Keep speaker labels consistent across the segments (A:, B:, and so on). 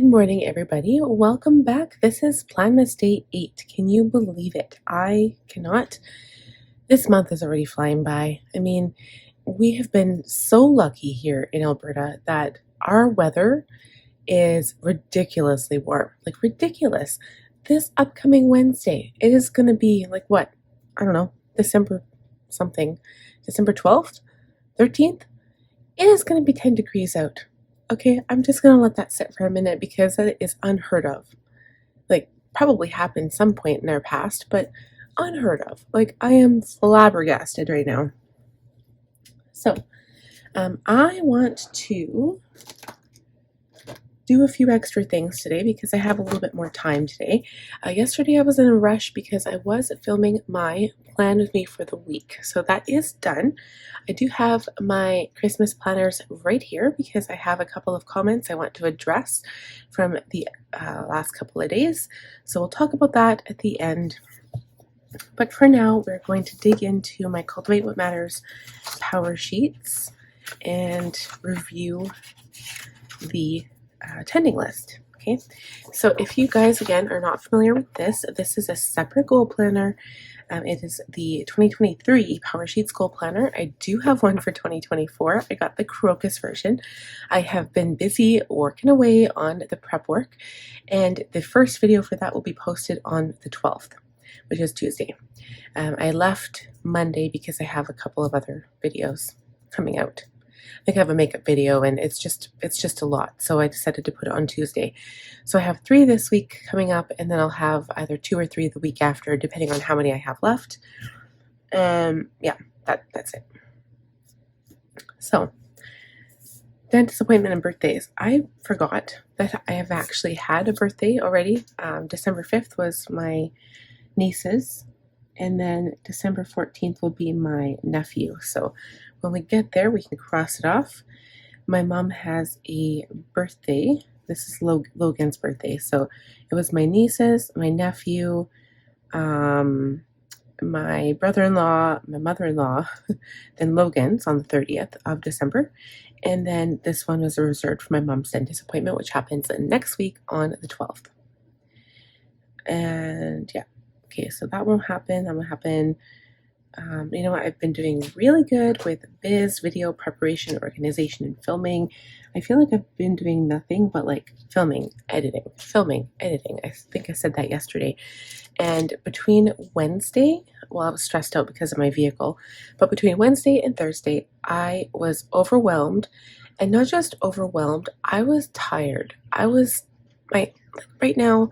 A: Good morning, everybody. Welcome back. This is Planmas Day 8. Can you believe it? I cannot. This month is already flying by. I mean, we have been so lucky here in Alberta that our weather is ridiculously warm. Like, ridiculous. This upcoming Wednesday, it is going to be like what? I don't know, December something. December 12th? 13th? It is going to be 10 degrees out. Okay, I'm just going to let that sit for a minute because that is unheard of. Like, probably happened some point in our past, but unheard of. Like, I am flabbergasted right now. So, I want to do a few extra things today because I have a little bit more time today. Yesterday I was in a rush because I was filming my plan with me for the week. So that is done. I do have my Christmas planners right here because I have a couple of comments I want to address from the last couple of days. So we'll talk about that at the end. But for now, we're going to dig into my Cultivate What Matters power sheets and review the tending list. Okay, so if you guys again are not familiar with this is a separate goal planner. It is the 2023 Power Sheets Goal Planner. I do have one for 2024. I got the Crocus version. I have been busy working away on the prep work, and the first video for that will be posted on the 12th, which is Tuesday. I left Monday because I have a couple of other videos coming out. I think I have a makeup video and it's just a lot. So I decided to put it on Tuesday. So I have 3 this week coming up, and then I'll have either 2 or 3 the week after, depending on how many I have left. Yeah, that's it. So, dentist appointment and birthdays. I forgot that I have actually had a birthday already. December 5th was my niece's, and then December 14th will be my nephew. So when we get there, we can cross it off. My mom has a birthday. This is Logan's birthday. So it was my niece's, my nephew, my brother-in-law, my mother-in-law, then Logan's on the 30th of December. And then this one was reserved for my mom's dentist appointment, which happens next week on the 12th. And yeah, okay, so that won't happen. That will happen. You know what? I've been doing really good with biz, video preparation, organization, and filming. I feel like I've been doing nothing but like filming, editing. I think I said that yesterday. And between Wednesday, well, I was stressed out because of my vehicle, but between Wednesday and Thursday, I was overwhelmed. And not just overwhelmed, I was tired. Right now,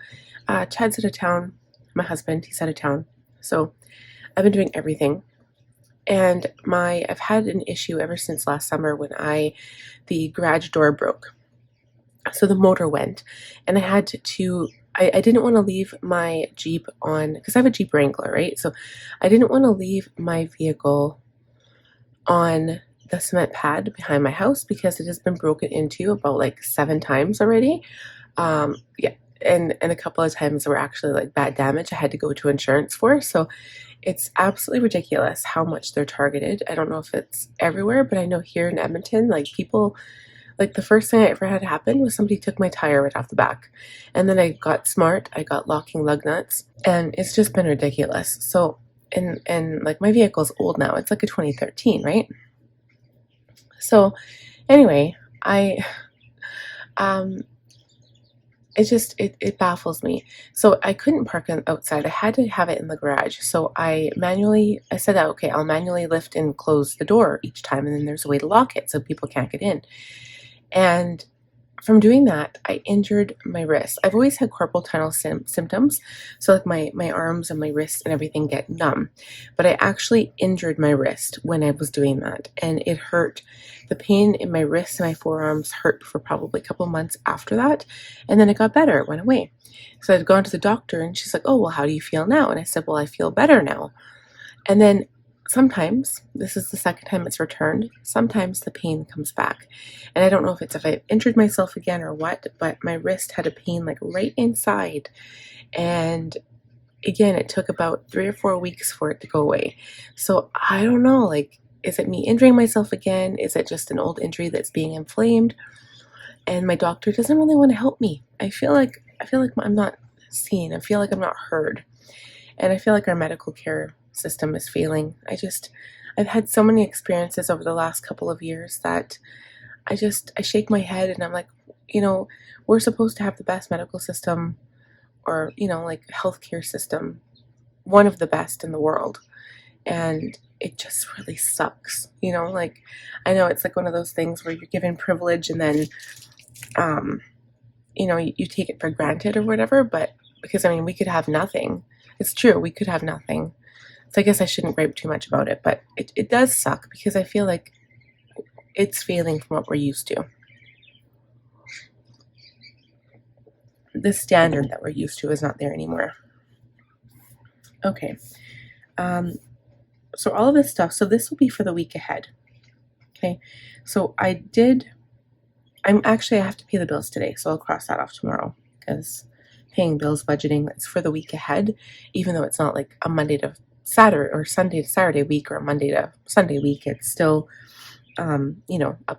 A: Chad's out of town. My husband, he's out of town. So I've been doing everything, and I've had an issue ever since last summer when the garage door broke. So the motor went, and I had to, I didn't want to leave my Jeep on, because I have a Jeep Wrangler, right? So I didn't want to leave my vehicle on the cement pad behind my house because it has been broken into about like 7 times already. Yeah. And a couple of times there were actually like bad damage I had to go to insurance for. So it's absolutely ridiculous how much they're targeted. I don't know if it's everywhere, but I know here in Edmonton, like people, like the first thing I ever had happen was somebody took my tire right off the back. And then I got smart. I got locking lug nuts, and it's just been ridiculous. So, and like my vehicle's old now. It's like a 2013, right? So anyway, it baffles me. So I couldn't park outside. I had to have it in the garage. So I said, okay, I'll manually lift and close the door each time, and then there's a way to lock it so people can't get in. And from doing that, I injured my wrist. I've always had carpal tunnel symptoms, so like my arms and my wrists and everything get numb. But I actually injured my wrist when I was doing that, and it hurt. The pain in my wrists and my forearms hurt for probably a couple months after that, and then it got better. It went away. So I'd gone to the doctor, and she's like, "Oh, well, how do you feel now?" And I said, "Well, I feel better now." And then sometimes, this is the second time it's returned, sometimes the pain comes back. And I don't know if I injured myself again or what, but my wrist had a pain like right inside. And again, it took about 3 or 4 weeks for it to go away. So I don't know, like, is it me injuring myself again? Is it just an old injury that's being inflamed? and my doctor doesn't really want to help me. I feel like I'm not seen. I feel like I'm not heard. And I feel like our medical care system is failing. I've had so many experiences over the last couple of years that I shake my head and I'm like, you know, we're supposed to have the best medical system, or, like healthcare system, one of the best in the world. And it just really sucks. Like, I know it's like one of those things where you're given privilege and then, um, you take it for granted or whatever, but because I mean, we could have nothing. It's true, we could have nothing. So I guess I shouldn't gripe too much about it, but it does suck because I feel like it's failing from what we're used to. The standard that we're used to is not there anymore. Okay. So all of this stuff, so this will be for the week ahead. Okay. So I have to pay the bills today, so I'll cross that off tomorrow because paying bills, budgeting, it's for the week ahead, even though it's not like a Monday to Saturday or Sunday to Saturday week or a Monday to Sunday week. It's still, a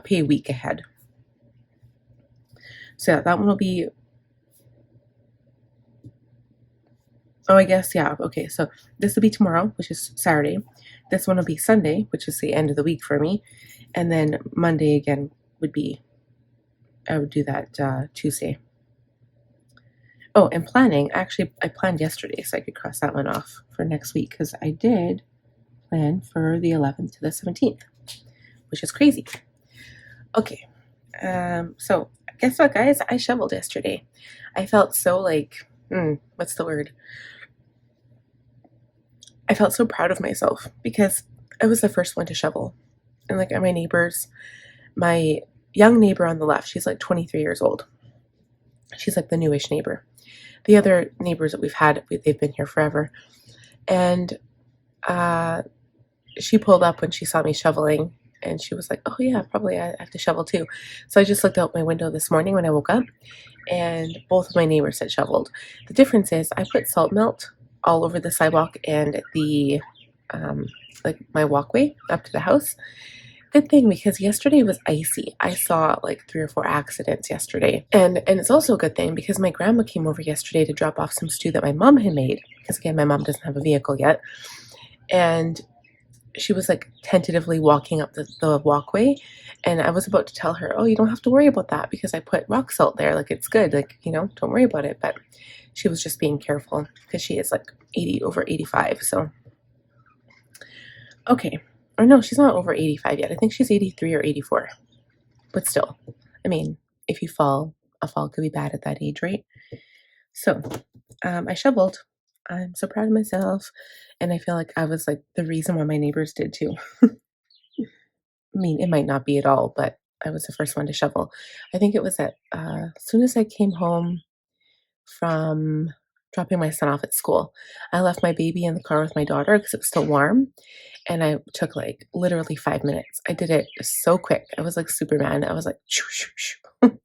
A: pay week ahead. So yeah, that one will be, oh, I guess, yeah, okay, so this will be tomorrow, which is Saturday. This one will be Sunday, which is the end of the week for me. And then Monday again I would do that Tuesday. Oh, and planning. Actually, I planned yesterday, so I could cross that one off for next week because I did plan for the 11th to the 17th, which is crazy. Okay, so guess what, guys? I shoveled yesterday. I felt so like, what's the word? I felt so proud of myself because I was the first one to shovel. And like my neighbors, my young neighbor on the left, she's like 23 years old. She's like the newish neighbor. The other neighbors that we've had, they've been here forever. And she pulled up when she saw me shoveling, and she was like, oh yeah, probably I have to shovel too. So I just looked out my window this morning when I woke up, and both of my neighbors had shoveled. The difference is I put salt melt all over the sidewalk and the like my walkway up to the house. Good thing, because yesterday was icy. I saw like 3 or 4 accidents yesterday. And it's also a good thing because my grandma came over yesterday to drop off some stew that my mom had made. Because again, my mom doesn't have a vehicle yet. And she was like tentatively walking up the walkway. And I was about to tell her, oh, you don't have to worry about that because I put rock salt there. Like, it's good. Like, don't worry about it. But she was just being careful because she is like over 85. So, okay. Or no, she's not over 85 yet. I think she's 83 or 84. But still, I mean, if you fall, a fall could be bad at that age, right? So, I shoveled. I'm so proud of myself. And I feel like I was like the reason why my neighbors did too. I mean, it might not be at all, but I was the first one to shovel. I think it was as soon as I came home from dropping my son off at school, I left my baby in the car with my daughter because it was still warm. And I took like literally 5 minutes. I did it so quick. I was like Superman. I was like, shoo, shoo, shoo.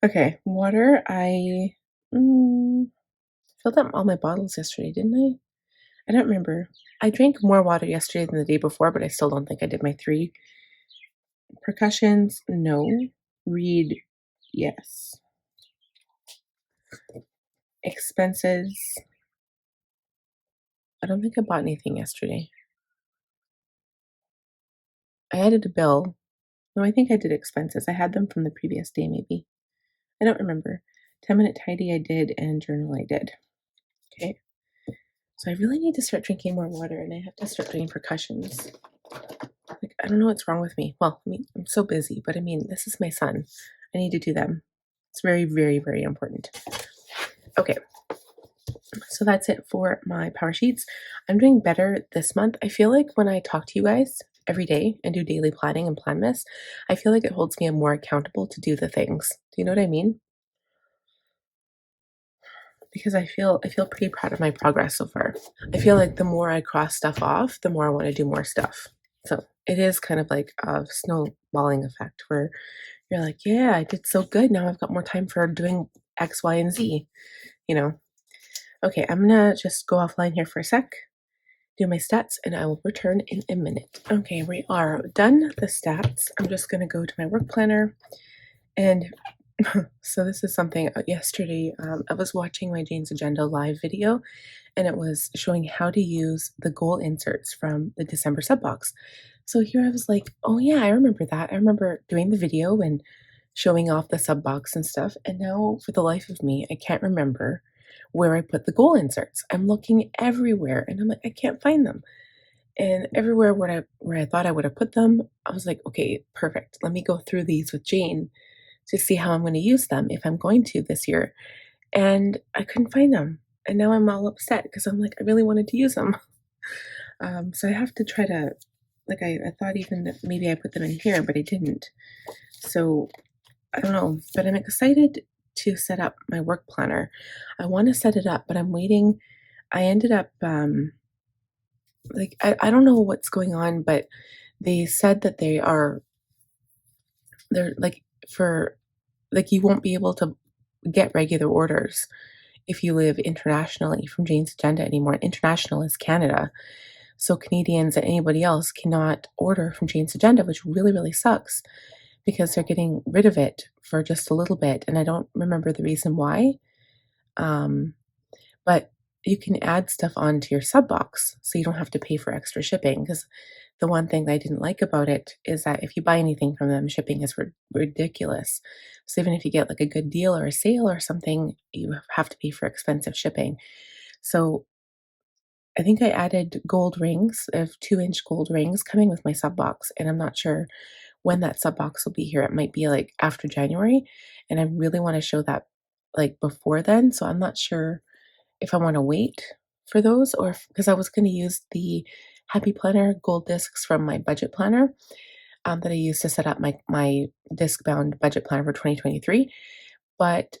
A: Okay, water. I filled up all my bottles yesterday, didn't I? I don't remember. I drank more water yesterday than the day before, but I still don't think I did my 3. Percussions, no. Read, yes. Expenses. I don't think I bought anything yesterday. I added a bill. No, I think I did expenses. I had them from the previous day, maybe. I don't remember. 10-minute tidy I did, and journal I did. Okay. So I really need to start drinking more water, and I have to start doing percussions. Like, I don't know what's wrong with me. Well, I mean, I'm so busy, but I mean, this is my son. I need to do them. It's very, very, very important. Okay. So that's it for my power sheets. I'm doing better this month. I feel like when I talk to you guys every day and do daily planning and Planmas, I feel like it holds me more accountable to do the things. Do you know what I mean? Because I feel pretty proud of my progress so far. I feel like the more I cross stuff off, the more I want to do more stuff. So it is kind of like a snowballing effect where you're like, yeah, I did so good. Now I've got more time for doing X, Y, and Z, you know? Okay, I'm gonna just go offline here for a sec. do my stats and I will return in a minute. Okay, we are done the stats. I'm just going to go to my work planner. And so this is something yesterday, I was watching my Jane's Agenda live video, and it was showing how to use the goal inserts from the December sub box. So here I was like, oh yeah, I remember that. I remember doing the video and showing off the sub box and stuff. And now for the life of me, I can't remember where I put the goal inserts. I'm looking everywhere and I'm like, I can't find them. And everywhere where I thought I would have put them, I was like, okay, perfect. Let me go through these with Jane to see how I'm going to use them if I'm going to this year. And I couldn't find them. And now I'm all upset because I'm like, I really wanted to use them. So I have to try to, like, I thought even that maybe I put them in here, but I didn't. So I don't know, but I'm excited to set up my work planner. I want to set it up, but I'm waiting. I ended up, I don't know what's going on, but they said that they're like, for, like, you won't be able to get regular orders if you live internationally from Jane's Agenda anymore. International is Canada. So Canadians and anybody else cannot order from Jane's Agenda, which really, really sucks because they're getting rid of it for just a little bit. And I don't remember the reason why. But you can add stuff onto your sub box so you don't have to pay for extra shipping. Because the one thing that I didn't like about it is that if you buy anything from them, shipping is ridiculous. So even if you get like a good deal or a sale or something, you have to pay for expensive shipping. So I think I added gold rings, of 2-inch gold rings coming with my sub box, and I'm not sure when that sub box will be here. It might be like after January, and I really want to show that like before then. So I'm not sure if I want to wait for those or because I was going to use the Happy Planner gold discs from my budget planner that I used to set up my disc bound budget planner for 2023, but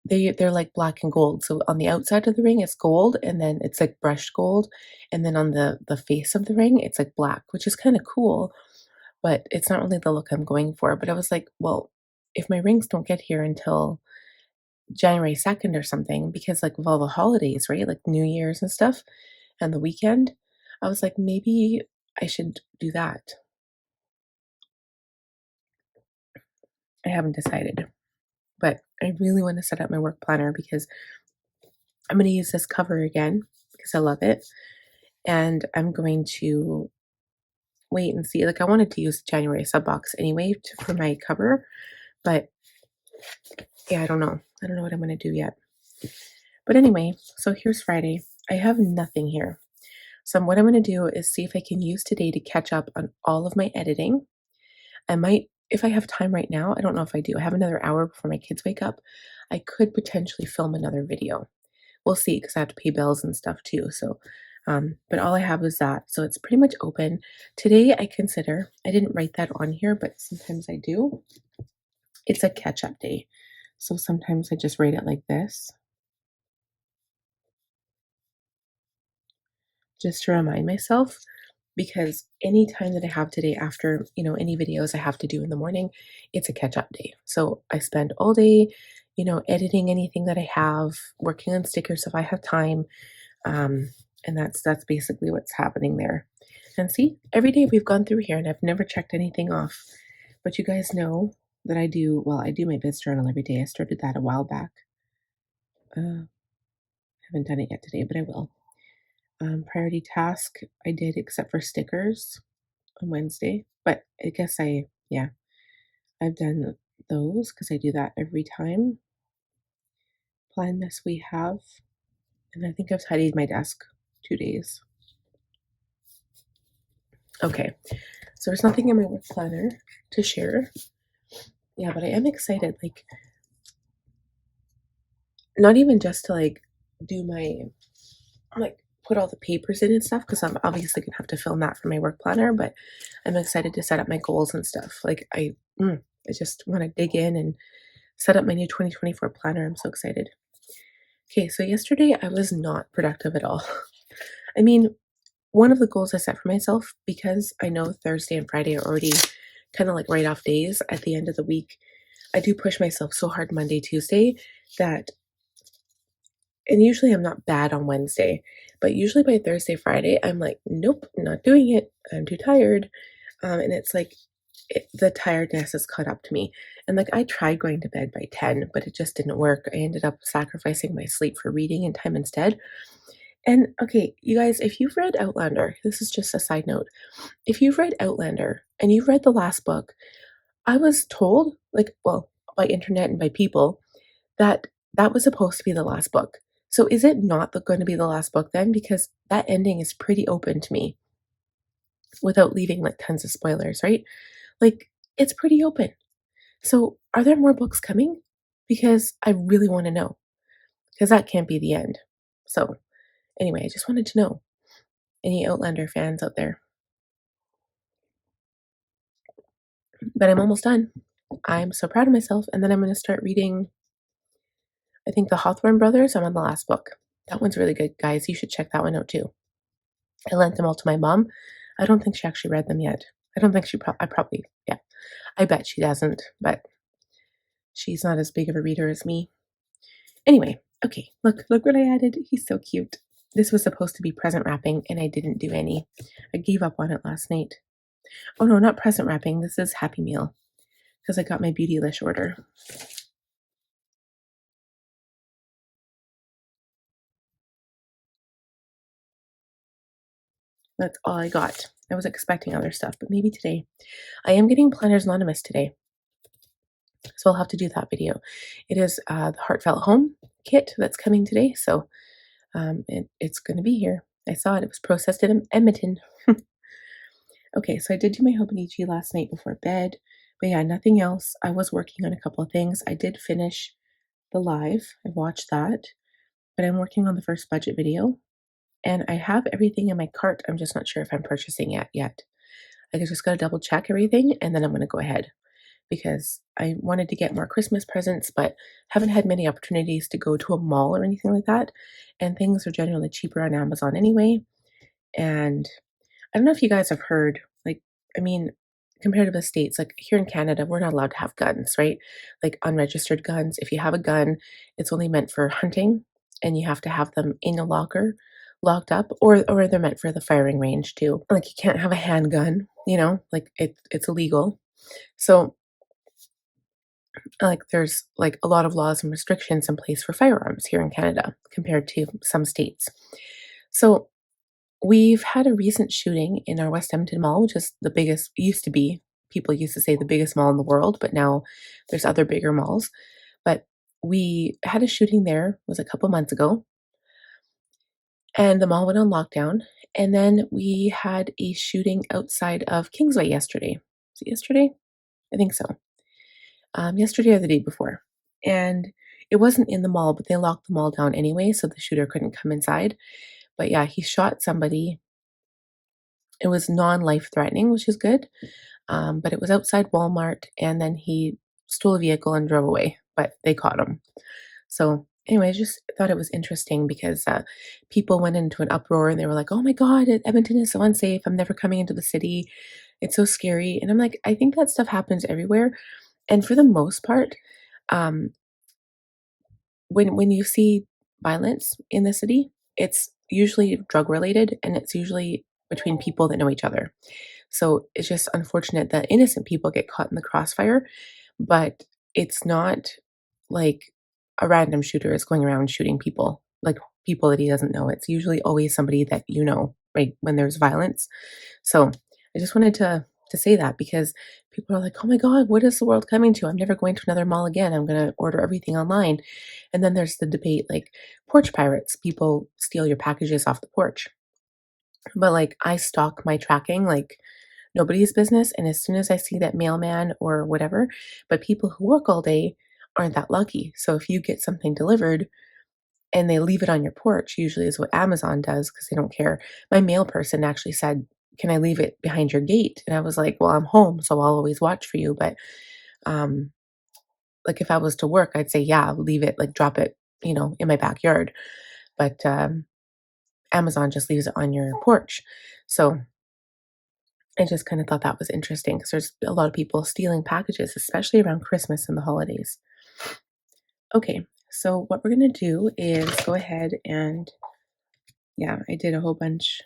A: they're like black and gold. So on the outside of the ring it's gold, and then it's like brushed gold, and then on the face of the ring it's like black, which is kind of cool, but it's not really the look I'm going for. But I was like, well, if my rings don't get here until January 2nd or something, because like of all the holidays, right? Like New Year's and stuff and the weekend, I was like, maybe I should do that. I haven't decided, but I really want to set up my work planner because I'm going to use this cover again because I love it. And I'm going to wait and see. Like I wanted to use January sub box anyway for my cover, but yeah, I don't know. I don't know what I'm going to do yet. But anyway, so here's Friday. I have nothing here. So what I'm going to do is see if I can use today to catch up on all of my editing. I might, if I have time right now, I don't know if I do. I have another hour before my kids wake up. I could potentially film another video. We'll see because I have to pay bills and stuff too. So, but all I have is that. So it's pretty much open. Today I consider, I didn't write that on here, but sometimes I do. It's a catch-up day. So sometimes I just write it like this, just to remind myself, because any time that I have today after, any videos I have to do in the morning, it's a catch-up day. So I spend all day, editing anything that I have, working on stickers if I have time. And that's basically what's happening there. And see, every day we've gone through here and I've never checked anything off. But you guys know that I do my biz journal every day. I started that a while back. Haven't done it yet today, but I will. Priority task, I did except for stickers on Wednesday. But I guess I've done those because I do that every time. Planmas we have, and I think I've tidied my desk 2 days. Okay, so there's nothing in my work planner to share. Yeah, but I am excited, like, not even just to like do my, like, put all the papers in and stuff, because I'm obviously gonna have to film that for my work planner, but I'm excited to set up my goals and stuff. Like, I just want to dig in and set up my new 2024 planner. I'm so excited. Okay, so yesterday I was not productive at all. I mean, one of the goals I set for myself, because I know Thursday and Friday are already kind of like write off days at the end of the week, I do push myself so hard Monday, Tuesday that and usually I'm not bad on Wednesday, but usually by Thursday, Friday, I'm like, nope, not doing it. I'm too tired. And it's like the tiredness has caught up to me. And like I tried going to bed by 10, but it just didn't work. I ended up sacrificing my sleep for reading and time instead. And okay, you guys, if you've read Outlander, this is just a side note. If you've read Outlander and you've read the last book, I was told, like, well, by internet and by people, that that was supposed to be the last book. So is it not going to be the last book then? Because that ending is pretty open to me without leaving like tons of spoilers, right? Like it's pretty open. So are there more books coming? Because I really want to know because that can't be the end. So anyway, I just wanted to know any Outlander fans out there. But I'm almost done. I'm so proud of myself. And then I'm going to start reading, I think, the Hawthorne Brothers. I'm on the last book. That one's really good, guys. You should check that one out too. I lent them all to my mom. I don't think she actually read them yet. I don't think I probably, yeah. I bet she doesn't, but she's not as big of a reader as me. Anyway, okay, look what I added. He's so cute. This was supposed to be present wrapping, and I didn't do any. I gave up on it last night. Oh no, not present wrapping. This is Happy Meal because I got my Beautylish order. That's all I got. I was expecting other stuff, but maybe today. I am getting Planners Anonymous today, so I'll have to do that video. It is the Heartfelt Home kit that's coming today, so it's going to be here. I saw it. It was processed in Edmonton. Okay, so I did do my Hobonichi last night before bed, but yeah, nothing else. I was working on a couple of things. I did finish the live. I watched that, but I'm working on the first budget video, and I have everything in my cart. I'm just not sure if I'm purchasing it yet. I just got to double check everything, and then I'm going to go ahead because I wanted to get more Christmas presents, but haven't had many opportunities to go to a mall or anything like that. And things are generally cheaper on Amazon anyway. And I don't know if you guys have heard, like, I mean, compared to the States, like here in Canada, we're not allowed to have guns, right? Like unregistered guns. If you have a gun, it's only meant for hunting and you have to have them in a locker, locked up, or they're meant for the firing range too. Like you can't have a handgun, like it's illegal. So like there's like a lot of laws and restrictions in place for firearms here in Canada compared to some states. So we've had a recent shooting in our West Edmonton Mall, which is the biggest, used to be, people used to say the biggest mall in the world, but now there's other bigger malls. But we had a shooting there, it was a couple months ago, and the mall went on lockdown. And then we had a shooting outside of Kingsway yesterday. Was it yesterday? I think so. Yesterday or the day before. And it wasn't in the mall, but they locked the mall down anyway, so the shooter couldn't come inside. But yeah, he shot somebody. It was non-life threatening, which is good. But it was outside Walmart, and then he stole a vehicle and drove away, but they caught him. So anyway, I just thought it was interesting because people went into an uproar and they were like, oh my God, Edmonton is so unsafe. I'm never coming into the city. It's so scary. And I'm like, I think that stuff happens everywhere. And for the most part, um, when you see violence in the city, it's usually drug related and it's usually between people that know each other. So it's just unfortunate that innocent people get caught in the crossfire, but it's not like a random shooter is going around shooting people, like people that he doesn't know. It's usually always somebody that you know, right? When there's violence. So I just wanted to say that because people are like, "Oh my God, what is the world coming to? I'm never going to another mall again. I'm going to order everything online." And then there's the debate like porch pirates. People steal your packages off the porch. But like I stalk my tracking like nobody's business, and as soon as I see that mailman or whatever, but people who work all day aren't that lucky. So if you get something delivered and they leave it on your porch, usually is what Amazon does because they don't care. My mail person actually said, "Can I leave it behind your gate?" And I was like, "Well, I'm home, so I'll always watch for you." But um, like if I was to work, I'd say, "Yeah, leave it, like drop it, in my backyard." But Amazon just leaves it on your porch. So I just kind of thought that was interesting because there's a lot of people stealing packages, especially around Christmas and the holidays. Okay, So what we're going to do is go ahead and, yeah, I did a whole bunch,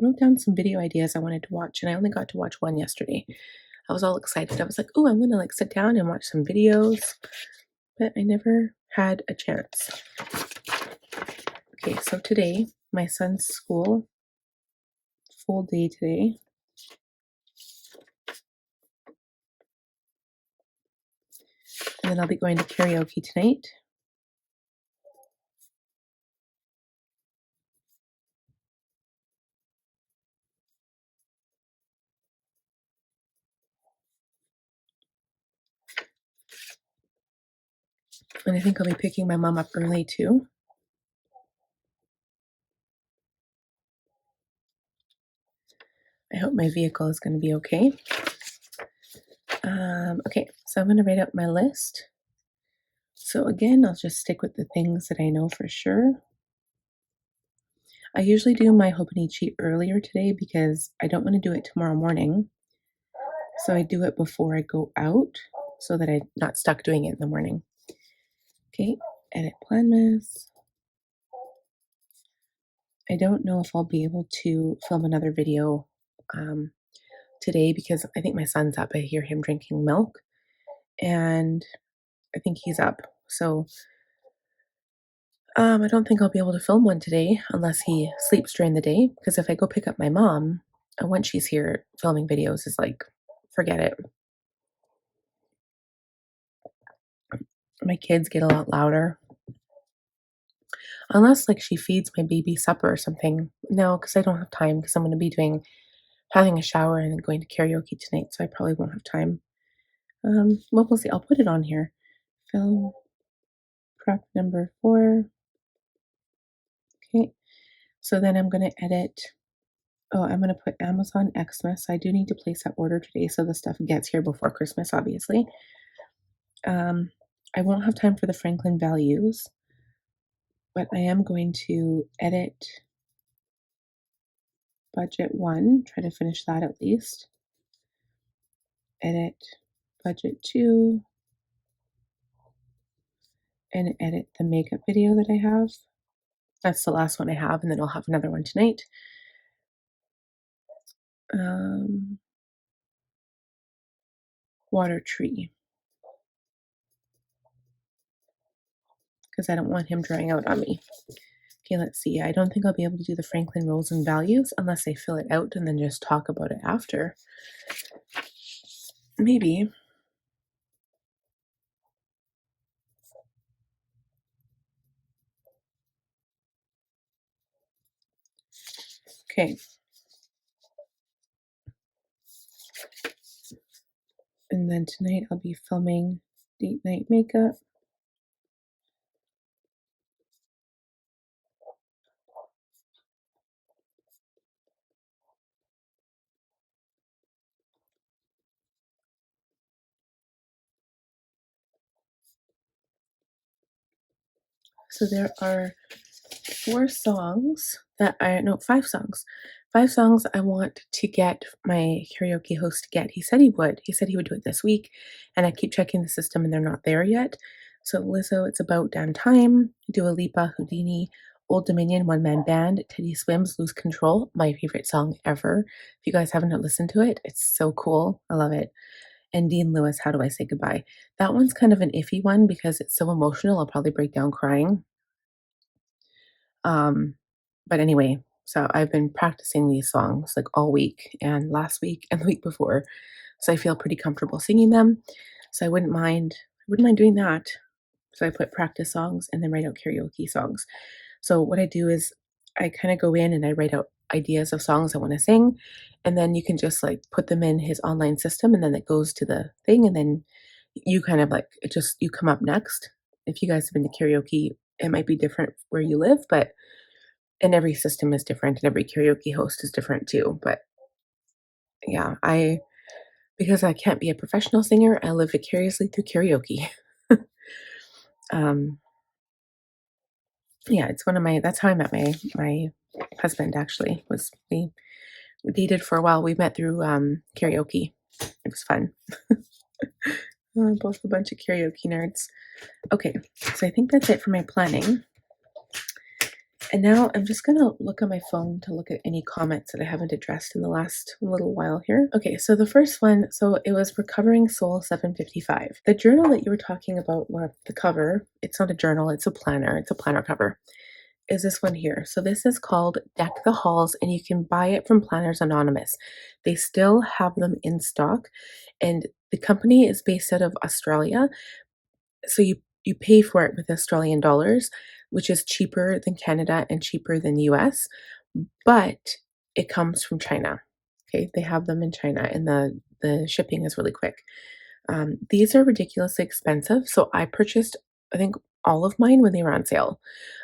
A: wrote down some video ideas I wanted to watch, and I only got to watch one yesterday. I was all excited. I was like, oh, I'm going to like sit down and watch some videos, but I never had a chance. Okay, so today, my son's school, full day today. And then I'll be going to karaoke tonight. And I think I'll be picking my mom up early too. I hope my vehicle is going to be okay. Okay, so I'm going to write out my list. So again, I'll just stick with the things that I know for sure. I usually do my hope and eat sheet earlier today because I don't want to do it tomorrow morning. So I do it before I go out so that I'm not stuck doing it in the morning. Okay, edit Planmas. I don't know if I'll be able to film another video today because I think my son's up. I hear him drinking milk and I think he's up. So I don't think I'll be able to film one today unless he sleeps during the day. Because if I go pick up my mom, once she's here, filming videos is like, forget it. My kids get a lot louder. Unless like she feeds my baby supper or something. No, because I don't have time because I'm going to be having a shower and then going to karaoke tonight. So I probably won't have time. Well, we'll see. I'll put it on here. Film prep number 4. Okay. So then I'm going to edit. Oh, I'm going to put Amazon Xmas. I do need to place that order today so the stuff gets here before Christmas, obviously. I won't have time for the Franklin values, but I am going to edit budget 1, try to finish that at least. Edit budget 2, and edit the makeup video that I have. That's the last one I have, and then I'll have another one tonight. Water tree, because I don't want him drying out on me. Okay, let's see. I don't think I'll be able to do the Franklin rules and values unless I fill it out and then just talk about it after. Maybe. Okay. And then tonight I'll be filming date night makeup. So there are 5 songs. 5 songs I want to get my karaoke host to get. He said he would. He said he would do it this week, and I keep checking the system and they're not there yet. So Lizzo, It's About Damn Time, Dua Lipa, Houdini, Old Dominion, One Man Band, Teddy Swims, Lose Control, my favorite song ever. If you guys haven't listened to it, it's so cool. I love it. And Dean Lewis, How Do I Say Goodbye? That one's kind of an iffy one because it's so emotional. I'll probably break down crying. But anyway, so I've been practicing these songs like all week and last week and the week before. So I feel pretty comfortable singing them. So I wouldn't mind doing that. So I put practice songs and then write out karaoke songs. So what I do is I kind of go in and I write out ideas of songs I want to sing. And then you can just like put them in his online system and then it goes to the thing. And then you kind of like, you come up next. If you guys have been to karaoke, it might be different where you live, and every system is different and every karaoke host is different too. But yeah, because I can't be a professional singer, I live vicariously through karaoke. um, yeah, it's that's how I met my husband actually. We dated for a while. We met through karaoke. It was fun. Both a bunch of karaoke nerds. Okay, so I think that's it for my planning. And now I'm just gonna look at my phone to look at any comments that I haven't addressed in the last little while here. Okay, so the first one, so it was Recovering Soul 755. The journal that you were talking about, well, the cover, it's not a journal, it's a planner cover, is this one here. So this is called Deck the Halls, and you can buy it from Planners Anonymous. They still have them in stock, and the company is based out of Australia, so you pay for it with Australian dollars, which is cheaper than Canada and cheaper than US, but it comes from China. Okay, they have them in China, and the shipping is really quick. These are ridiculously expensive, so I purchased, I think, all of mine when they were on sale.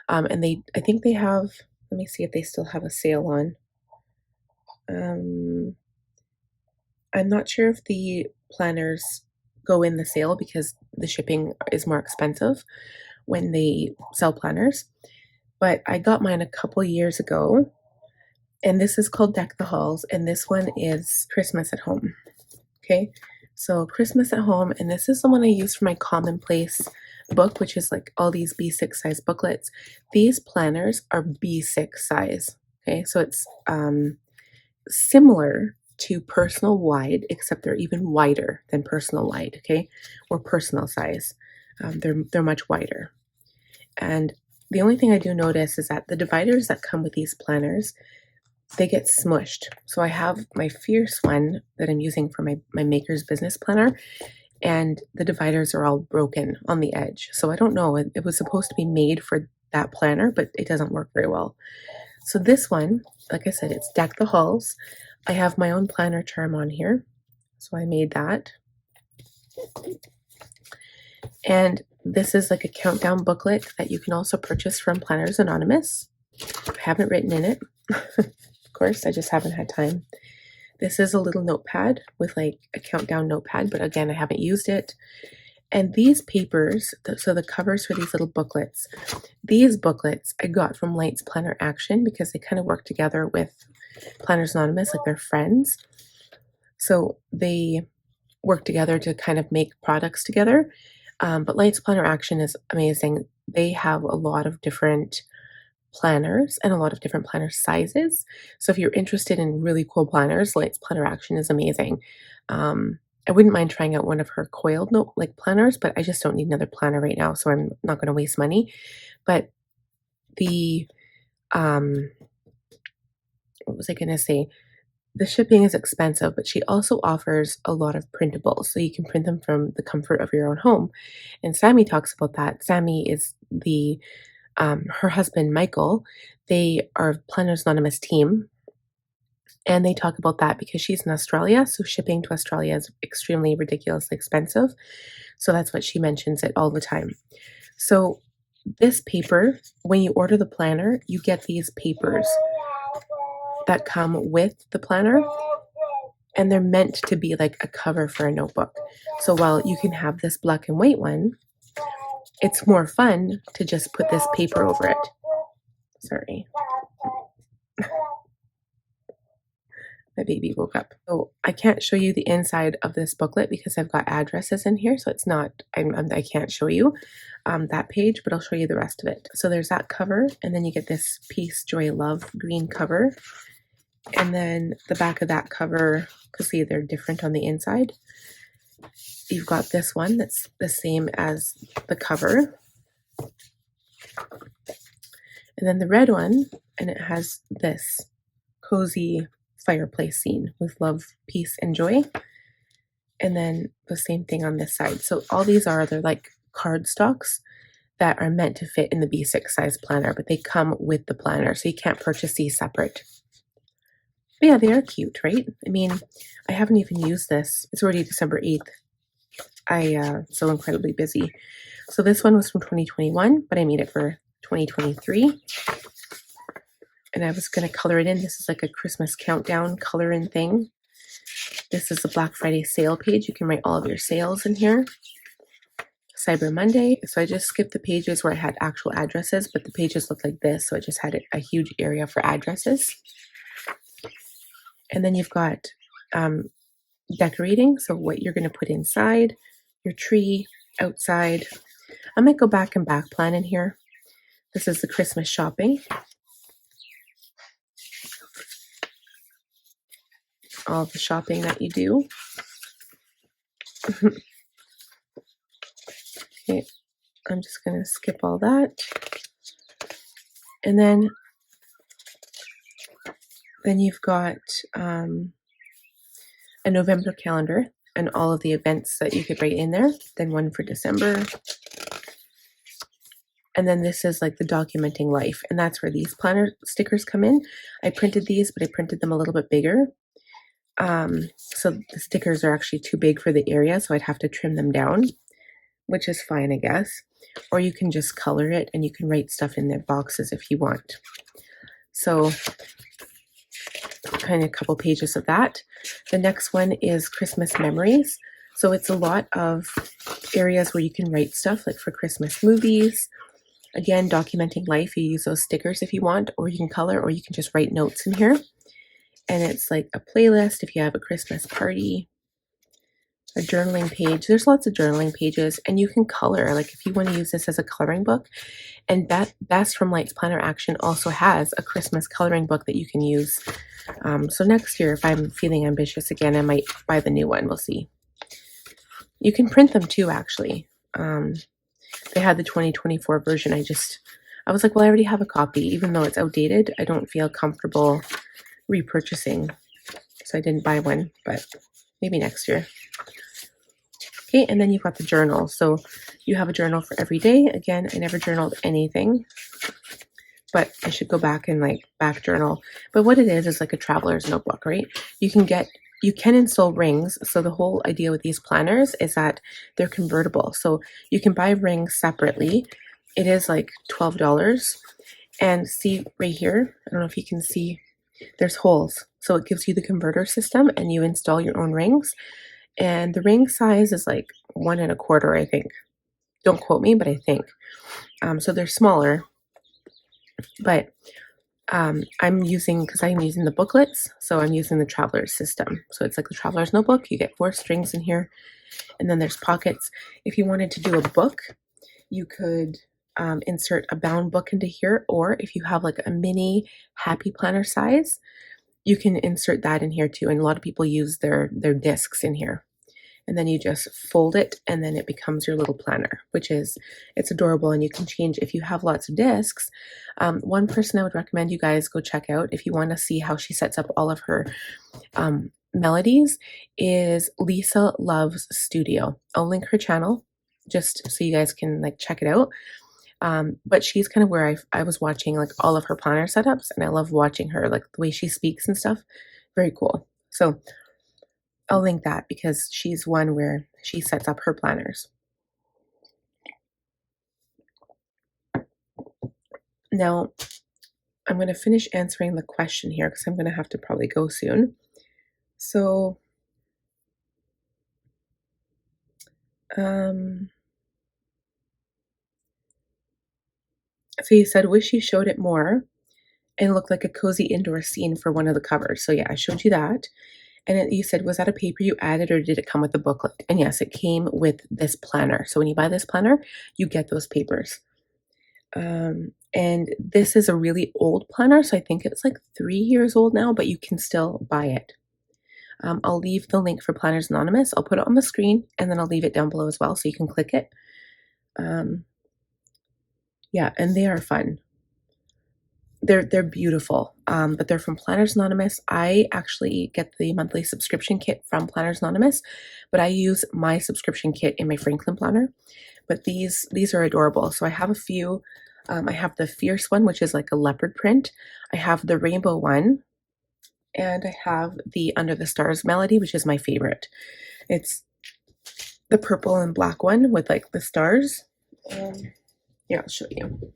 A: And I think they have. Let me see if they still have a sale on. Um, I'm not sure if the planners go in the sale because the shipping is more expensive when they sell planners. But I got mine a couple years ago, and this is called Deck the Halls, and this one is Christmas at Home. Okay, so Christmas at Home, and this is the one I use for my commonplace book, which is like all these B6 size booklets. These planners are B6 size. Okay, so it's similar to personal wide, except they're even wider than personal wide. Okay, or personal size. They're much wider. And the only thing I do notice is that the dividers that come with these planners, they get smushed. So I have my Fierce one that I'm using for my Maker's Business Planner, and the dividers are all broken on the edge. So I don't know, it was supposed to be made for that planner, but it doesn't work very well. So this one, like I said, it's Deck the Halls. I have my own planner charm on here, so I made that. And this is like a countdown booklet that you can also purchase from Planners Anonymous. I haven't written in it. Of course, I just haven't had time. This is a little notepad with like a countdown notepad, but again, I haven't used it. And these papers, so the covers for these little booklets, these booklets I got from Light's Planner Action because they kind of work together with Planners Anonymous, like they're friends. So they work together to kind of make products together. But Light's Planner Action is amazing. They have a lot of different planners and a lot of different planner sizes. So if you're interested in really cool planners, Light's Planner Action is amazing. I wouldn't mind trying out one of her coiled note like planners, but I just don't need another planner right now, so I'm not going to waste money. But the what was I going to say? The shipping is expensive, but she also offers a lot of printables, so you can print them from the comfort of your own home. And Sammy talks about that. Sammy is the her husband Michael. They are Planners Anonymous team, and they talk about that because she's in Australia, so shipping to Australia is extremely ridiculously expensive. So that's what she mentions it all the time. So this paper, when you order the planner, you get these papers that come with the planner, and they're meant to be like a cover for a notebook. So while you can have this black and white one, it's more fun to just put this paper over it. Sorry. My baby woke up. So I can't show you the inside of this booklet because I've got addresses in here. So it's not, I can't show you that page, but I'll show you the rest of it. So there's that cover, and then you get this Peace, Joy, Love green cover. And then the back of that cover, because see, they're different on the inside. You've got this one that's the same as the cover. And then the red one, and it has this cozy fireplace scene with love, peace, and joy. And then the same thing on this side. So all these they're like cardstocks that are meant to fit in the B6 size planner, but they come with the planner, so you can't purchase these separate. But yeah, they are cute, right? I mean, I haven't even used this. It's already December 8th. I'm so incredibly busy. So this one was from 2021, but I made it for 2023. And I was going to color it in. This is like a Christmas countdown coloring thing. This is the Black Friday sale page. You can write all of your sales in here. Cyber Monday. So I just skipped the pages where I had actual addresses, but the pages look like this. So I just had a huge area for addresses. And then you've got decorating. So what you're going to put inside. your tree outside. I might go back and back plan in here. This is the Christmas shopping. All the shopping that you do. Okay, I'm just going to skip all that. And then you've got a November calendar and all of the events that you could write in there. Then one for December. And then this is like the documenting life. And that's where these planner stickers come in. I printed these, but I printed them a little bit bigger. So the stickers are actually too big for the area, so I'd have to trim them down, which is fine, I guess. Or you can just color it and you can write stuff in their boxes if you want. So kind of a couple pages of that. The next one is Christmas memories. So it's a lot of areas where you can write stuff like for Christmas movies. Again, documenting life, you use those stickers if you want, or you can color, or you can just write notes in here. And it's like a playlist if you have a Christmas party, a journaling page. There's lots of journaling pages, and you can color. Like if you want to use this as a coloring book, and that Best from Lights Planner Action also has a Christmas coloring book that you can use. So next year, if I'm feeling ambitious again, I might buy the new one. We'll see. You can print them too, actually. They had the 2024 version. I was like, well, I already have a copy. Even though it's outdated, I don't feel comfortable repurchasing. So I didn't buy one, but maybe next year. Okay, and then you've got the journal. So you have a journal for every day. Again, I never journaled anything, but I should go back and like back journal. But what it is like a traveler's notebook, right? You can install rings. So the whole idea with these planners is that they're convertible. So you can buy rings separately. It is like $12. And see right here, I don't know if you can see, there's holes. So it gives you the converter system and you install your own rings. And the ring size is like 1 1/4, I think. Don't quote me, but I think. So they're smaller. But I'm using the booklets, so I'm using the traveler's system. So it's like the traveler's notebook. You get 4 strings in here, and then there's pockets. If you wanted to do a book, you could insert a bound book into here, or if you have like a mini happy planner size, you can insert that in here too. And a lot of people use their discs in here. And then you just fold it and then it becomes your little planner, it's adorable. And you can change if you have lots of discs. One person I would recommend you guys go check out if you want to see how she sets up all of her melodies is Lisa Loves Studio. I'll link her channel just so you guys can like check it out. But she's kind of where I was watching like all of her planner setups, and I love watching her, like the way she speaks and stuff. Very cool. So I'll link that because she's one where she sets up her planners. Now, I'm going to finish answering the question here because I'm going to have to probably go soon. So, you said, wish you showed it more and looked like a cozy indoor scene for one of the covers. So yeah, I showed you that. And you said, was that a paper you added or did it come with a booklet? And yes, it came with this planner. So when you buy this planner, you get those papers. And this is a really old planner. So I think it's like 3 years old now, but you can still buy it. I'll leave the link for Planners Anonymous. I'll put it on the screen and then I'll leave it down below as well so you can click it. Yeah, and they are fun. They're beautiful, but they're from Planners Anonymous. I actually get the monthly subscription kit from Planners Anonymous, but I use my subscription kit in my Franklin planner. But these are adorable. So I have a few. I have the Fierce one, which is like a leopard print. I have the rainbow one, and I have the Under the Stars melody, which is my favorite. It's the purple and black one with like the stars. Yeah, I'll show you.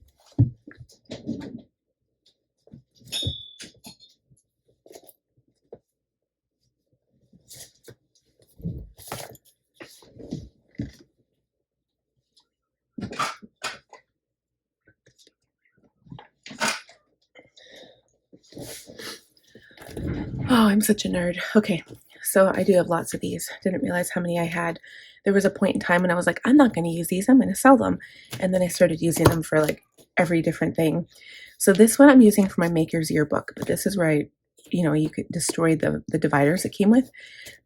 A: Oh, I'm such a nerd. Okay, So I do have lots of these. Didn't realize how many I had. There was a point in time when I was like, I'm not going to use these. I'm going to sell them. And then I started using them for like every different thing. So this one I'm using for my maker's yearbook, but this is where you could destroy the dividers it came with.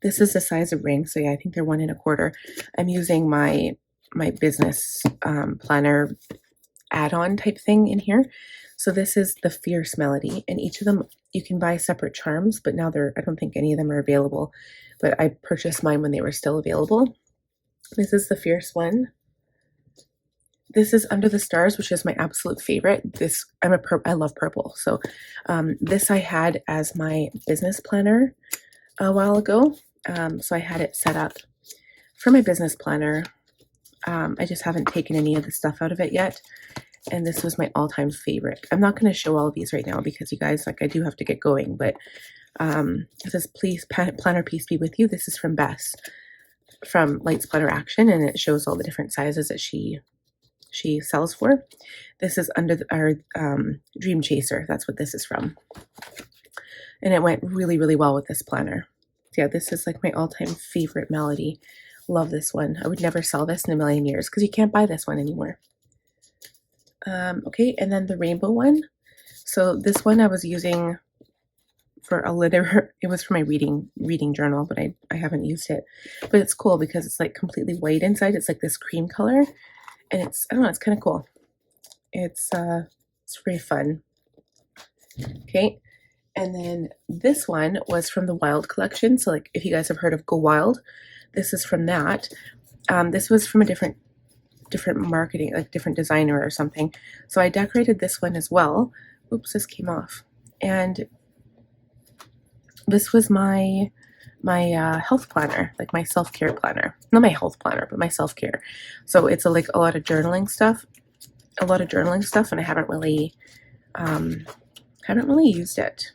A: This is the size of ring. So yeah, I think they're 1 1/4. I'm using my business planner add-on type thing in here. So this is the Fierce Melody, and each of them you can buy separate charms, but now I don't think any of them are available, but I purchased mine when they were still available. This is the Fierce one. This is Under the Stars, which is my absolute favorite. I love purple. So this I had as my business planner a while ago. So I had it set up for my business planner. I just haven't taken any of the stuff out of it yet. And this was my all-time favorite. I'm not going to show all of these right now because you guys, like, I do have to get going. But it says, please, planner peace be with you. This is from Bess, from Lights Planner Action, and it shows all the different sizes that she sells for. This is under our Dream Chaser. That's what this is from. And it went really, really well with this planner. So yeah, this is like my all-time favorite melody. Love this one. I would never sell this in a million years because you can't buy this one anymore. Okay, and then the rainbow one. So this one I was using for it was for my reading journal, but I haven't used it. But it's cool because it's like completely white inside. It's like this cream color, and I don't know, it's kind of cool. It's very fun. Okay, and then this one was from the Wild collection. So like if you guys have heard of Go Wild, this is from that. This was from a different marketing, like different designer or something. So I decorated this one as well. Oops, this came off. And this was my health planner, like my self-care planner. Not my health planner, but my self-care. So it's a lot of journaling stuff, and I haven't really used it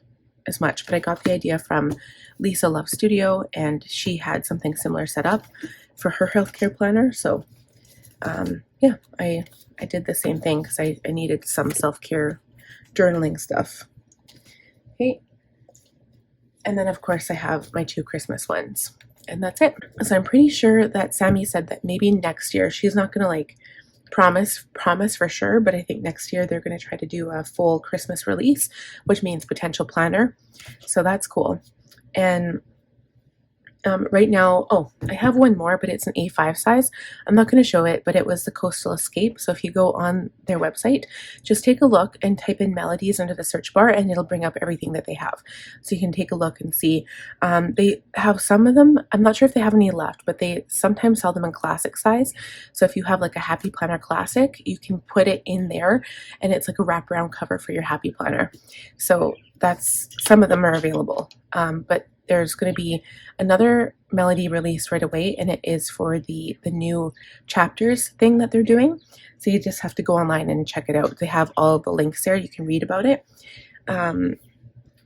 A: as much, but I got the idea from Lisa Love Studio, and she had something similar set up for her healthcare planner. So yeah, I did the same thing because I needed some self-care journaling stuff. Okay. And then of course I have my 2 Christmas ones, and that's it. So I'm pretty sure that Sammy said that maybe next year, she's not going to like promise for sure, but I think next year they're going to try to do a full Christmas release, which means potential planner. So that's cool. And right now, I have one more, but it's an A5 size. I'm not going to show it, but it was the Coastal Escape. So if you go on their website, just take a look and type in melodies under the search bar, and it'll bring up everything that they have. So you can take a look and see. They have some of them. I'm not sure if they have any left, but they sometimes sell them in classic size. So if you have like a Happy Planner Classic, you can put it in there, and it's like a wraparound cover for your Happy Planner. So some of them are available, but there's going to be another melody released right away, and it is for the new chapters thing that they're doing. So you just have to go online and check it out. They have all the links there. You can read about it. But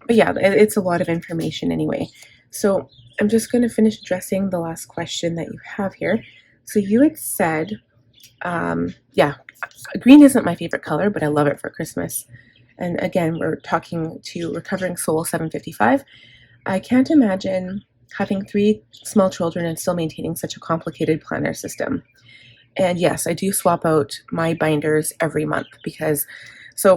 A: yeah, it's a lot of information anyway. So I'm just going to finish addressing the last question that you have here. So you had said, yeah, green isn't my favorite color, but I love it for Christmas. And again, we're talking to Recovering Soul 755. I can't imagine having 3 small children and still maintaining such a complicated planner system. And yes, I do swap out my binders every month because, how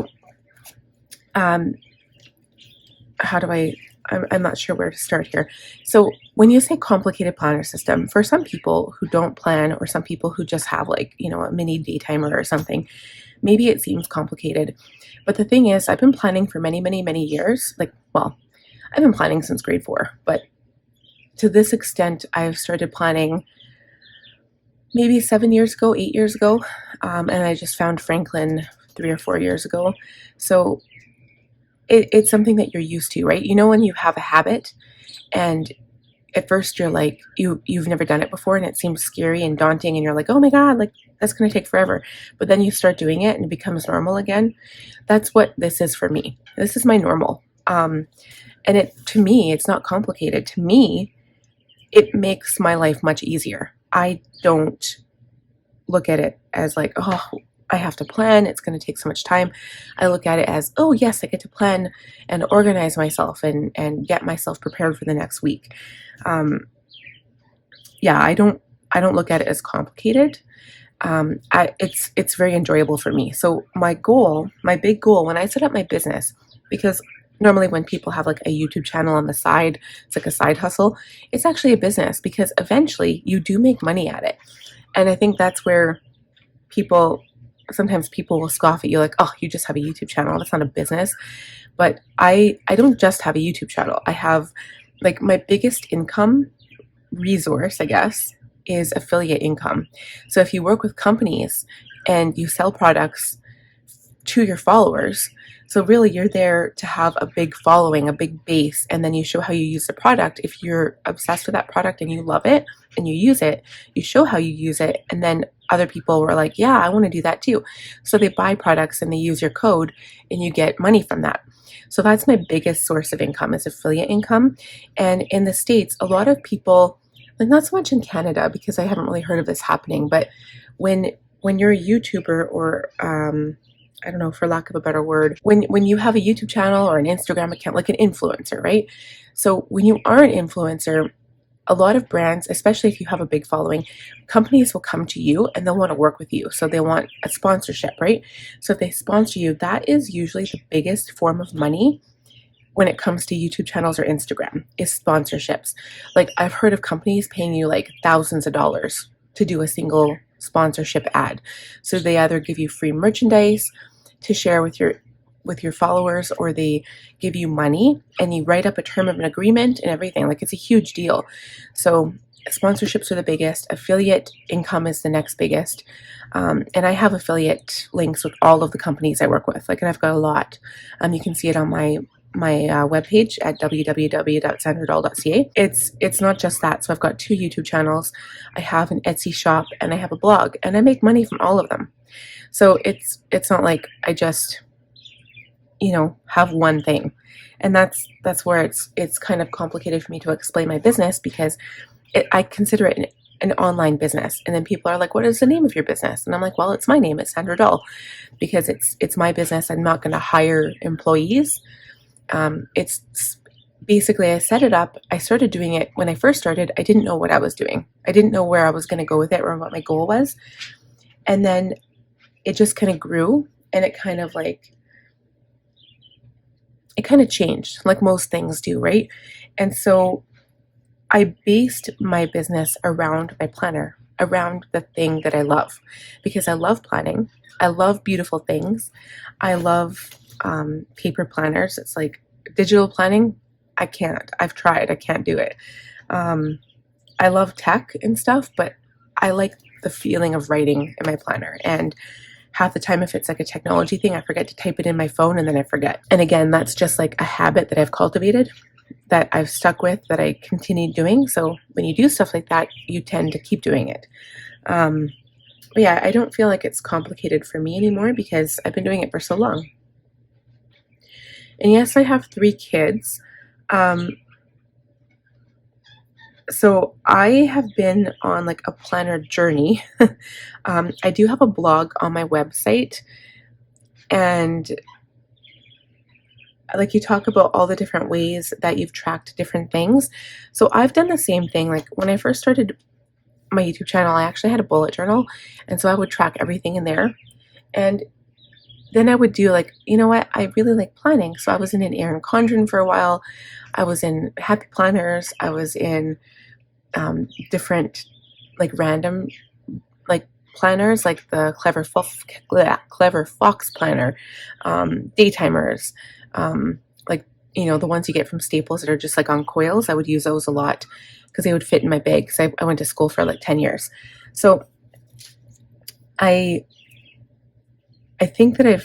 A: do I'm not sure where to start here. So when you say complicated planner system, for some people who don't plan, or some people who just have like, a mini day timer or something, maybe it seems complicated. But the thing is, I've been planning for many, many, many years. I've been planning since grade 4, but to this extent, I've started planning maybe 7 years ago, 8 years ago, and I just found Franklin 3 or 4 years ago. So it's something that you're used to, right? When you have a habit, and at first you're like, you've never done it before, and it seems scary and daunting, and you're like, oh my God, like that's going to take forever. But then you start doing it and it becomes normal again. That's what this is for me. This is my normal. And to me, it's not complicated. To me, it makes my life much easier. I don't look at it as like, oh, I have to plan, it's going to take so much time. I look at it as, oh yes, I get to plan and organize myself and get myself prepared for the next week. Yeah, I don't look at it as complicated. It's very enjoyable for me. So my big goal when I set up my business, because normally when people have like a YouTube channel on the side, it's like a side hustle. It's actually a business because eventually you do make money at it. And I think that's where people sometimes people will scoff at you like, oh, you just have a YouTube channel. That's not a business. But I don't just have a YouTube channel. I have like my biggest income resource, I guess, is affiliate income. So if you work with companies and you sell products to your followers, so really you're there to have a big following, a big base, and then you show how you use the product. If you're obsessed with that product and you love it and you use it, you show how you use it, and then other people were like, yeah, I want to do that too. So they buy products and they use your code and you get money from that. So that's my biggest source of income is affiliate income. And in the States, a lot of people, like not so much in Canada because I haven't really heard of this happening, but when you're a YouTuber or I don't know, for lack of a better word, when you have a YouTube channel or an Instagram account, like an influencer, right? So when you are an influencer, a lot of brands, especially if you have a big following, companies will come to you and they'll want to work with you. So they want a sponsorship, right? So if they sponsor you, that is usually the biggest form of money when it comes to YouTube channels or Instagram is sponsorships. Like I've heard of companies paying you like thousands of dollars to do a single sponsorship ad. So they either give you free merchandise to share with your followers, or they give you money and you write up a term of an agreement and everything. Like it's a huge deal. So sponsorships are the biggest. Affiliate income is the next biggest. And I have affiliate links with all of the companies I work with. Like, and I've got a lot. You can see it on my webpage at www.sandradoll.ca. It's not just that. So I've got 2 YouTube channels. I have an Etsy shop and I have a blog, and I make money from all of them. So it's not like I just, have one thing. And that's where it's kind of complicated for me to explain my business because I consider it an online business. And then people are like, what is the name of your business? And I'm like, well, it's my name. It's Sandra Doll, because it's my business. I'm not going to hire employees. It's basically, I set it up. I started doing it when I first started. I didn't know what I was doing. I didn't know where I was going to go with it or what my goal was. And then it just kind of grew, and it kind of changed like most things do, right? And so I based my business around my planner, around the thing that I love, because I love planning. I love beautiful things. I love paper planners. It's like digital planning. I can't. I've tried. I can't do it. I love tech and stuff, but I like the feeling of writing in my planner. And half the time, if it's like a technology thing, I forget to type it in my phone and then I forget. And again, that's just like a habit that I've cultivated, that I've stuck with, that I continue doing. So when you do stuff like that, you tend to keep doing it. But yeah, I don't feel like it's complicated for me anymore because I've been doing it for so long. And yes, I have 3 kids. So I have been on like a planner journey. I do have a blog on my website, and like you talk about all the different ways that you've tracked different things. So I've done the same thing. Like when I first started my YouTube channel, I actually had a bullet journal, and so I would track everything in there. And then I would do like, you know what, I really like planning. So I was in an Erin Condren for a while. I was in Happy Planners. I was in different like random like planners, like the Clever Fox planner, daytimers, like the ones you get from Staples that are just like on coils. I would use those a lot because they would fit in my bag, because I went to school for like 10 years. So I think that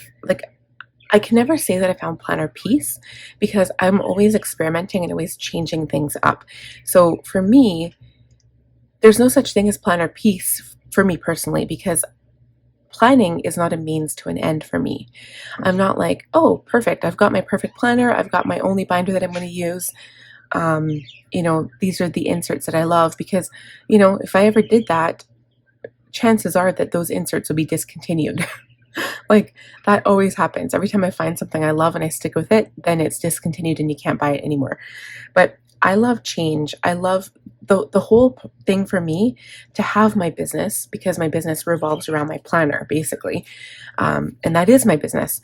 A: I can never say that I found planner peace, because I'm always experimenting and always changing things up. So for me, there's no such thing as planner peace for me personally, because planning is not a means to an end for me. I'm not like, oh, perfect, I've got my perfect planner, I've got my only binder that I'm going to use. These are the inserts that I love, because, if I ever did that, chances are that those inserts will be discontinued. Like, that always happens. Every time I find something I love and I stick with it, then it's discontinued and you can't buy it anymore. But I love change. I love the whole thing for me to have my business, because my business revolves around my planner, basically. And that is my business,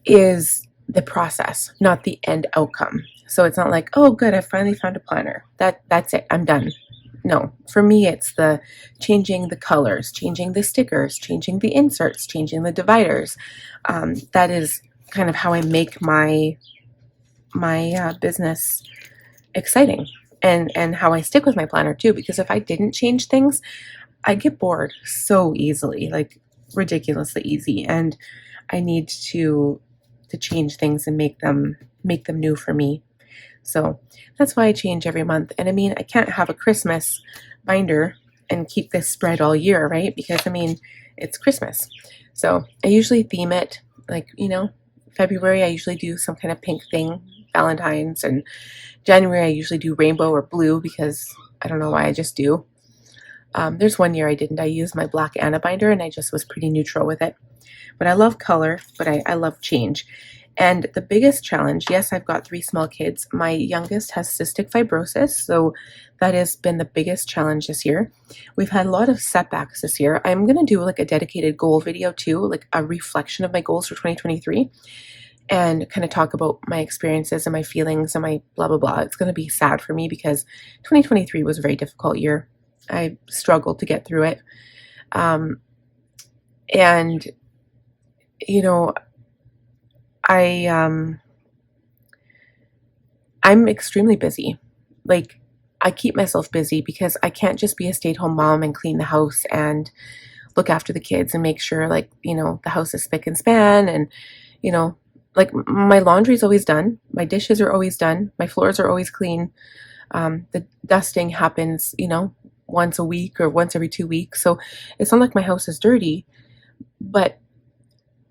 A: is the process, not the end outcome. So it's not like, oh, good, I finally found a planner. That's it. I'm done. No, for me, it's the changing the colors, changing the stickers, changing the inserts, changing the dividers. That is kind of how I make my business exciting, and how I stick with my planner too. Because if I didn't change things, I get bored so easily, like ridiculously easy, and I need to change things and make them new for me. So that's why I change every month. And I mean, I can't have a Christmas binder and keep this spread all year, right? Because I mean, it's Christmas. So I usually theme it, like, February I usually do some kind of pink thing, Valentine's, and January I usually do rainbow or blue because I don't know why, I just do. There's one year I didn't. I used my black Anna binder and I just was pretty neutral with it. But I love color, but I love change. And the biggest challenge, yes, I've got 3 small kids. My youngest has cystic fibrosis, so that has been the biggest challenge this year. We've had a lot of setbacks this year. I'm going to do like a dedicated goal video too, like a reflection of my goals for 2023, and kind of talk about my experiences and my feelings and my blah, blah, blah. It's going to be sad for me because 2023 was a very difficult year. I struggled to get through it. And you know, I I'm extremely busy. Like, I keep myself busy because I can't just be a stay-at-home mom and clean the house and look after the kids and make sure, like, the house is spick and span, and you know like, my laundry's always done, my dishes are always done, my floors are always clean. The dusting happens, once a week or once every 2 weeks, so it's not like my house is dirty. But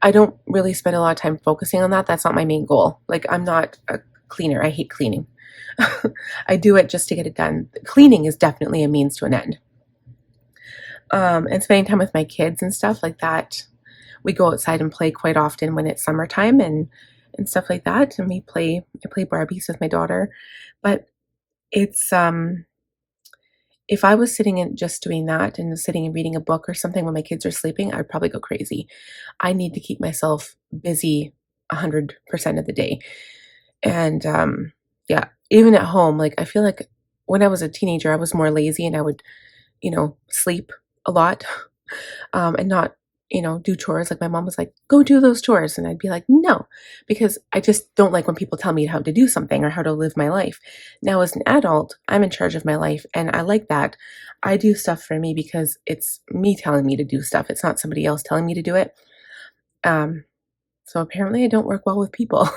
A: I don't really spend a lot of time focusing on that. That's not my main goal. Like, I'm not a cleaner. I hate cleaning. I do it just to get it done. Cleaning is definitely a means to an end. And spending time with my kids and stuff like that. We go outside and play quite often when it's summertime, and stuff like that. And I play Barbies with my daughter. But it's if I was sitting and just doing that and sitting and reading a book or something when my kids are sleeping, I'd probably go crazy. I need to keep myself busy 100% of the day. And yeah, even at home, like, I feel like when I was a teenager, I was more lazy and I would, sleep a lot, and not, do chores. Like, my mom was like, go do those chores. And I'd be like, no, because I just don't like when people tell me how to do something or how to live my life. Now, as an adult, I'm in charge of my life and I like that. I do stuff for me because it's me telling me to do stuff. It's not somebody else telling me to do it. Um, so apparently I don't work well with people.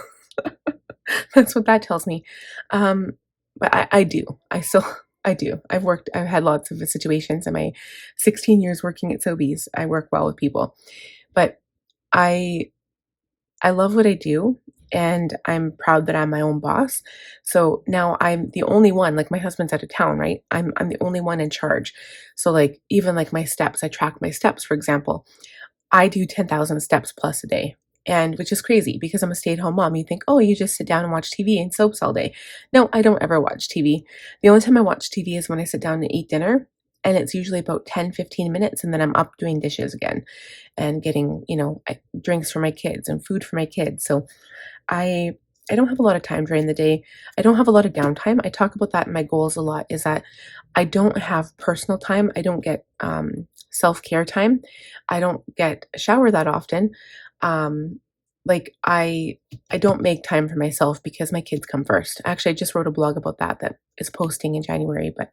A: That's what that tells me. Um, but I do. I still, I do. I've had lots of situations in my 16 years working at Sobeys. I work well with people, but I, I love what I do, and I'm proud that I'm my own boss. So now I'm the only one, like, my husband's out of town, right? I'm the only one in charge. So, like, even like my steps, I track my steps, for example. I do 10,000 steps plus a day. And which is crazy because I'm a stay-at-home mom. You think, oh, you just sit down and watch TV and soaps all day. No, I don't ever watch TV. The only time I watch TV is when I sit down and eat dinner. And it's usually about 10-15 minutes. And then I'm up doing dishes again and getting, drinks for my kids and food for my kids. So I I don't have a lot of time during the day. I don't have a lot of downtime. I talk about that in my goals a lot, is that I don't have personal time. I don't get self-care time. I don't get a shower that often. Um, like, I don't make time for myself because my kids come first. Actually, I just wrote a blog about that is posting in January, but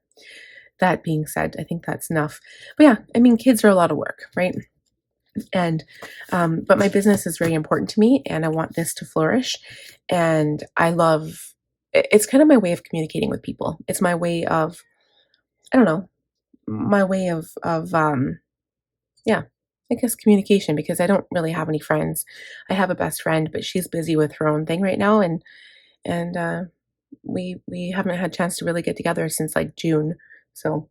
A: that being said, I think that's enough. But yeah, I mean, kids are a lot of work, right? And but my business is very important to me and I want this to flourish, and I love it's kind of my way of communicating with people. It's my way of, I don't know, my way of yeah, I guess communication, because I don't really have any friends. I have a best friend, but she's busy with her own thing right now, and we haven't had a chance to really get together since like June. So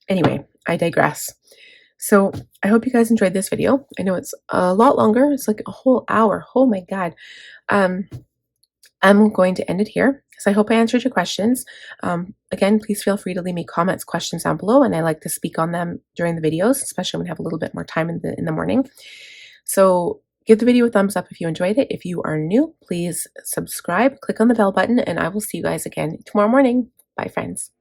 A: anyway, I digress. So I hope you guys enjoyed this video. I know it's a lot longer. It's like a whole hour. Oh my God. Um, I'm going to end it here. So I hope I answered your questions. Again, please feel free to leave me comments, questions down below, and I like to speak on them during the videos, especially when I have a little bit more time in the morning. So give the video a thumbs up if you enjoyed it. If you are new, please subscribe, click on the bell button, and I will see you guys again tomorrow morning. Bye, friends.